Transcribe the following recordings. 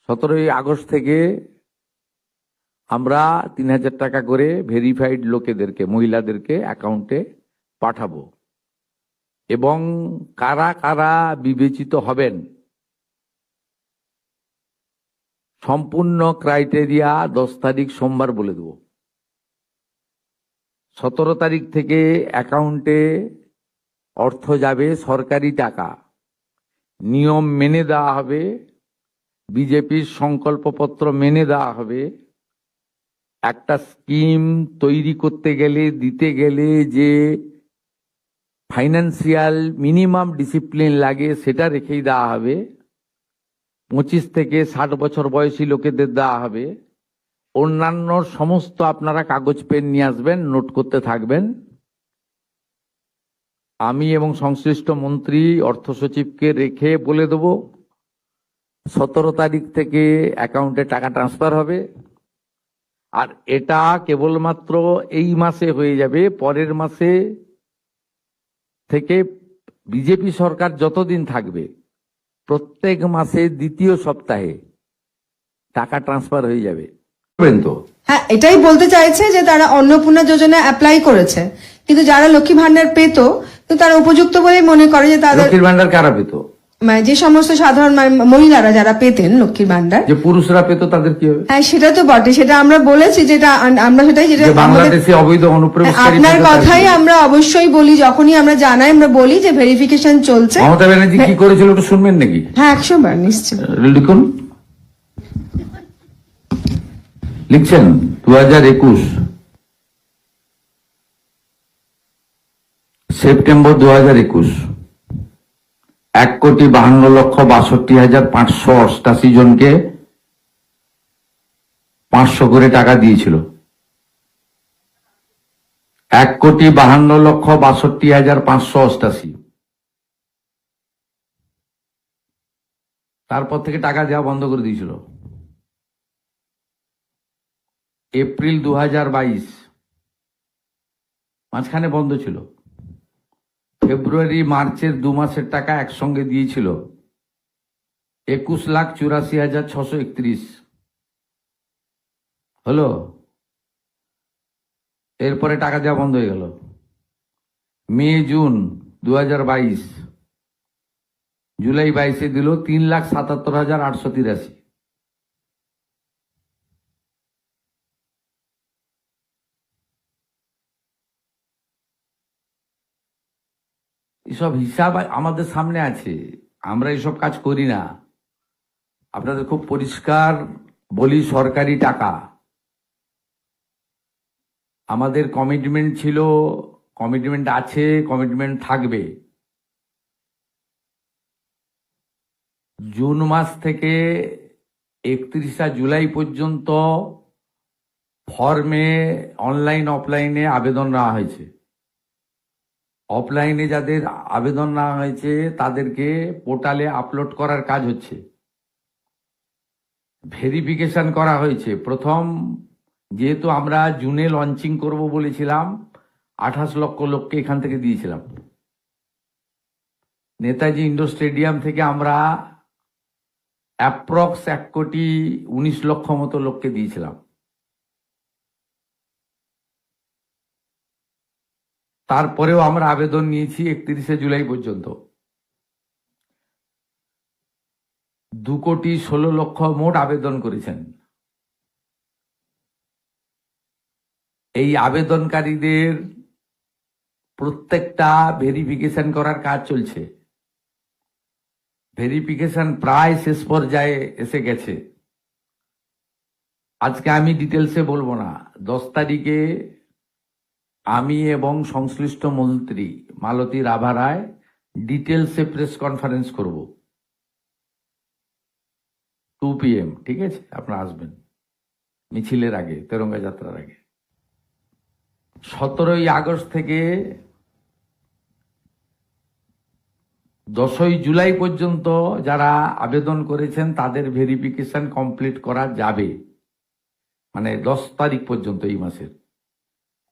17 August থেকে আমরা 3000 টাকা করে ভেরিফাইড লোকেদেরকে, মহিলাদেরকে অ্যাকাউন্টে পাঠাবো। এবং কারা কারা বিবেচিত হবেন সম্পূর্ণ ক্রাইটেরিয়া 10 তারিখ সোমবার বলে দেব। 17 তারিখ থেকে অ্যাকাউন্টে অর্থ যাবে, সরকারি টাকা, নিয়ম মেনে দেওয়া হবে, বিজেপির সংকল্পপত্র মেনে দেওয়া হবে। একটা স্কিম তৈরি করতে গেলে, দিতে গেলে যে ফাইন্যান্সিয়াল মিনিমাম ডিসিপ্লিন লাগে সেটা রেখেই দেওয়া হবে। 25 থেকে 60 বছর বয়সী লোকেদের দেওয়া হবে। অন্যান্য সমস্ত আপনারা কাগজ পেন নিয়ে আসবেন, নোট করতে থাকবেন। আমি এবং সংশ্লিষ্ট মন্ত্রী অর্থ সচিবকে রেখে বলে দেব 17 তারিখ থেকে অ্যাকাউন্টে টাকা ট্রান্সফার হবে। আর এটা কেবলমাত্র এই মাসে হয়ে যাবে, পরের মাসে থেকে বিজেপি সরকার যতদিন থাকবে প্রত্যেক মাসে দ্বিতীয় সপ্তাহে টাকা ট্রান্সফার হয়ে যাবে। তো হ্যাঁ, এটাই বলতে চাইছে যে তারা অন্নপূর্ণা যোজনা অ্যাপ্লাই করেছে, কিন্তু যারা লক্ষ্মী ভান্ডার পেত তো তারা উপযুক্ত বলে মনে করে যে তাদের লক্ষ্মীর ভান্ডার কারা পেত? মানে যে সমস্ত সাধারণ মহিলারা যারা পেতেন লক্ষ্মীর ভান্ডার, যে পুরুষরা পেত তাদের কি হবে? হ্যাঁ সেটা তো বটে, সেটা আমরা বলেছি, যেটা আমরা সেটাই, যেটা বাংলাদেশে অবৈধ অনুপ্রবেশকারী। আপনার কথাই আমরা অবশ্যই বলি, যখনই আমরা জানাই আমরা বলি যে ভেরিফিকেশন চলছে। মমতা ব্যানার্জি কি করেছিল একটু শুনবেন নাকি? হ্যাঁ 100 বার নিশ্চয় লিখুন। লিখছেন 2021 সেপ্টেম্বর 2021 1,52,62,588 জনকে 500 করে টাকা দিয়েছিল। 1,52,62,588। তারপর থেকে টাকা দেওয়া বন্ধ করে দিয়েছিল। এপ্রিল 2022 মাঝখানে বন্ধ ছিল। ফেব্রুয়ারি মার্চের 2 মাসের টাকা একসঙ্গে দিয়েছিল 21,84,631 হলো। এরপরে টাকা দেওয়া বন্ধ হয়ে গেল। মে জুন 2022, জুলাই 22-এ দিল 3,77,883। এসব হিসাব আমাদের সামনে আছে, আমরা এসব কাজ করি না। আপনাদের খুব পরিষ্কার বলি, সরকারি টাকা। আমাদের কমিটমেন্ট ছিল, কমিটমেন্ট আছে, কমিটমেন্ট থাকবে। জুন মাস থেকে 31 জুলাই পর্যন্ত ফর্মে অনলাইন অফলাইনে আবেদন নেওয়া হয়েছে। অফলাইনে যাদের আবেদন নেওয়া হয়েছে তাদেরকে পোর্টালে আপলোড করার কাজ হচ্ছে। ভেরিফিকেশন করা হয়েছে। প্রথম যেহেতু আমরা জুনে লঞ্চিং করব বলেছিলাম, 28 লক্ষ লোককে এখান থেকে দিয়েছিলাম। নেতাজি ইন্ডোর স্টেডিয়াম থেকে আমরা অ্যাপ্রক্স 1,19,00,000 মতো লোককে দিয়েছিলাম। তারপরেও আমরা আবেদন নিয়েছি 31 জুলাই পর্যন্ত। 2,16,00,000 মোট আবেদন করেছেন। এই আবেদনকারীদের প্রত্যেকটা ভেরিফিকেশন করার কাজ চলছে। ভেরিফিকেশন প্রায় শেষ পর্যায়ে এসে গেছে। আজকে আমি ডিটেলসে বলবো না। 10 তারিখে আমি এবং সংশ্লিষ্ট মন্ত্রী মালতী রাভা রায় ডিটেলসে প্রেস কনফারেন্স করব 2 PM, ঠিক আছে? আপনারা আসবেন মিছিলের আগে, তেরঙ্গা যাত্রার আগে। 17 আগস্ট থেকে 10 জুলাই পর্যন্ত যারা আবেদন করেছেন তাদের ভেরিফিকেশন কমপ্লিট করা যাবে, মানে 10 তারিখ পর্যন্ত এই মাসের।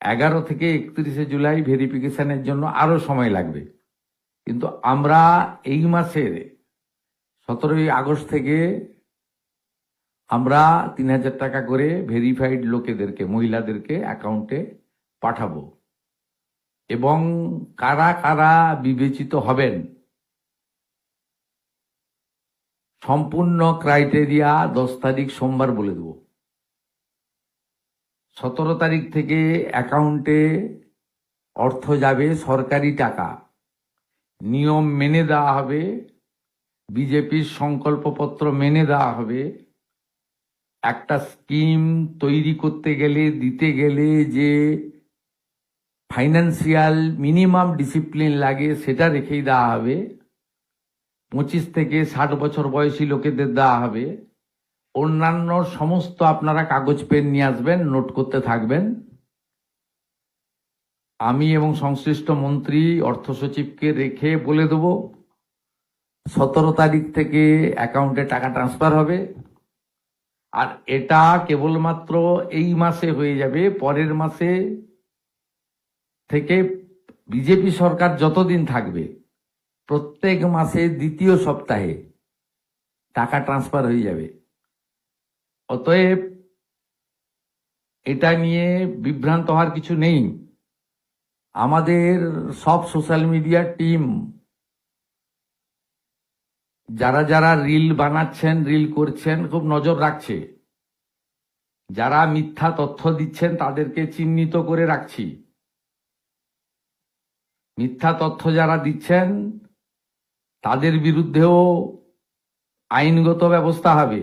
11 থেকে 31 জুলাই ভেরিফিকেশনের জন্য আরো সময় লাগবে। কিন্তু আমরা এই মাসের 17 আগস্ট থেকে আমরা 3,000 টাকা করে ভেরিফাইড লোকেদেরকে, মহিলাদেরকে অ্যাকাউন্টে পাঠাবো। এবং কারা কারা বিবেচিত হবেন সম্পূর্ণ ক্রাইটেরিয়া 10 তারিখ সোমবার বলে দেব। 17 তারিখ থেকে অ্যাকাউন্টে অর্থ যাবে, সরকারি টাকা, নিয়ম মেনে দেওয়া হবে, বিজেপির সংকল্পপত্র মেনে দেওয়া হবে। একটা স্কিম তৈরি করতে গেলে, দিতে গেলে যে ফাইন্যান্সিয়াল মিনিমাম ডিসিপ্লিন লাগে সেটা রেখেই দেওয়া হবে। 25 থেকে 60 বছর বয়সী লোকেদের দেওয়া হবে। অন্যান্য সমস্ত আপনারা কাগজ পেন নিয়ে আসবেন, নোট করতে থাকবেন। আমি এবং সংশ্লিষ্ট মন্ত্রী অর্থ সচিবকে রেখে বলে দেব 17 তারিখ থেকে অ্যাকাউন্টে টাকা ট্রান্সফার হবে। আর এটা কেবলমাত্র এই মাসে হয়ে যাবে, পরের মাসে থেকে বিজেপি সরকার যতদিন থাকবে প্রত্যেক মাসে দ্বিতীয় সপ্তাহে টাকা ট্রান্সফার হয়ে যাবে। অতএব এটা নিয়ে বিভ্রান্ত হওয়ার কিছু নেই। আমাদের সব সোশ্যাল মিডিয়া টিম যারা যারা রিল বানাচ্ছেন, রিল করছেন, খুব নজর রাখছে। যারা মিথ্যা তথ্য দিচ্ছেন তাদেরকে চিহ্নিত করে রাখছি। মিথ্যা তথ্য যারা দিচ্ছেন তাদের বিরুদ্ধেও আইনগত ব্যবস্থা হবে।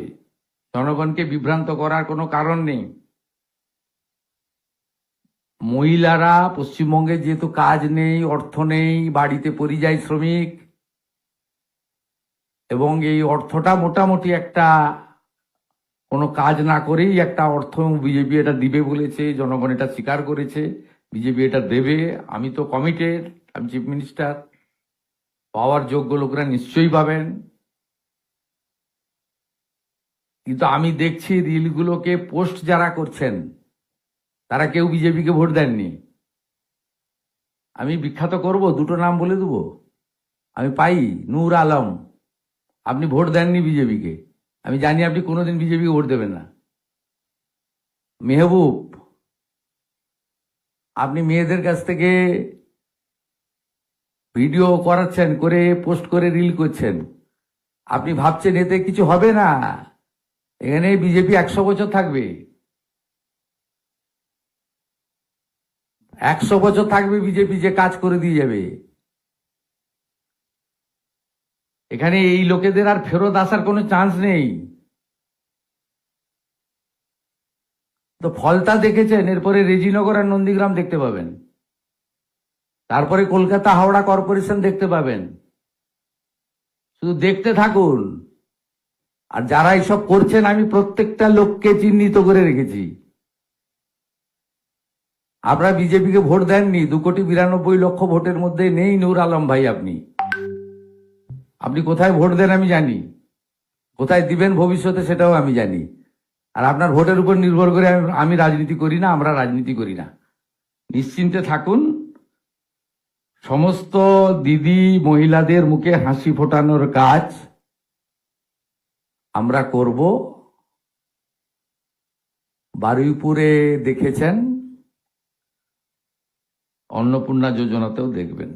জনগণকে বিভ্রান্ত করার কোনো কারণ নেই। মহিলারা পশ্চিমবঙ্গে যেহেতু কাজ নেই, অর্থ নেই, বাড়িতে পরিযায়ী শ্রমিক, এবং এই অর্থটা মোটামুটি একটা কোনো কাজ না করেই একটা অর্থ বিজেপি এটা দিবে বলেছে, জনগণ এটা স্বীকার করেছে, বিজেপি এটা দেবে। আমি তো কমিটেড, আমি চিফ মিনিস্টার, পাওয়ার যোগ্য লোকরা নিশ্চয়ই পাবেন। কিন্তু আমি দেখছি রিলগুলোকে পোস্ট যারা করছেন তারা কেউ বিজেপিকে ভোট দেননি। আমি বিখ্যাত করব, দুটো নাম বলে দেবো। আমি পাই নূর আলম, আপনি ভোট দেননি বিজেপিকে, আমি জানি আপনি কোনোদিন বিজেপিকে ভোট দেবেন না। মেহবুব, আপনি মেয়েদের কাছ থেকে ভিডিও করাচ্ছেন, করে পোস্ট করে রিল করছেন, আপনি ভাবছেন এতে কিছু হবে না, এখানে বিজেপি 100 বছর থাকবে। 100 বছর থাকবে বিজেপি, যে কাজ করে দিয়ে যাবে। এখানে এই লোকেদের আর ফেরত আসার কোনো চান্স নেই। তো ফলতা দেখেছেন, এরপরে রেজিনগর আর নন্দীগ্রাম দেখতে পাবেন, তারপরে কলকাতা হাওড়া কর্পোরেশন দেখতে পাবেন। শুধু দেখতে থাকুন। আর যারা এইসব করছেন আমি প্রত্যেকটা লোককে চিহ্নিত করে রেখেছি। আপনারা বিজেপিকে ভোট দেননি, 2,92,00,000 ভোটের মধ্যে নেই নূর আলম ভাই। আপনি কোথায় ভোট দেন আমি জানি, কোথায় দিবেন ভবিষ্যতে সেটাও আমি জানি। আর আপনার ভোটের উপর নির্ভর করে আমি রাজনীতি করি না, আমরা রাজনীতি করি না। নিশ্চিন্তে থাকুন। সমস্ত দিদি মহিলাদের মুখে হাসি ফোটানোর কাজ আমরা করব। বারুইপুরে দেখেছেন, অন্নপূর্ণা যোজনাতেও দেখবেন।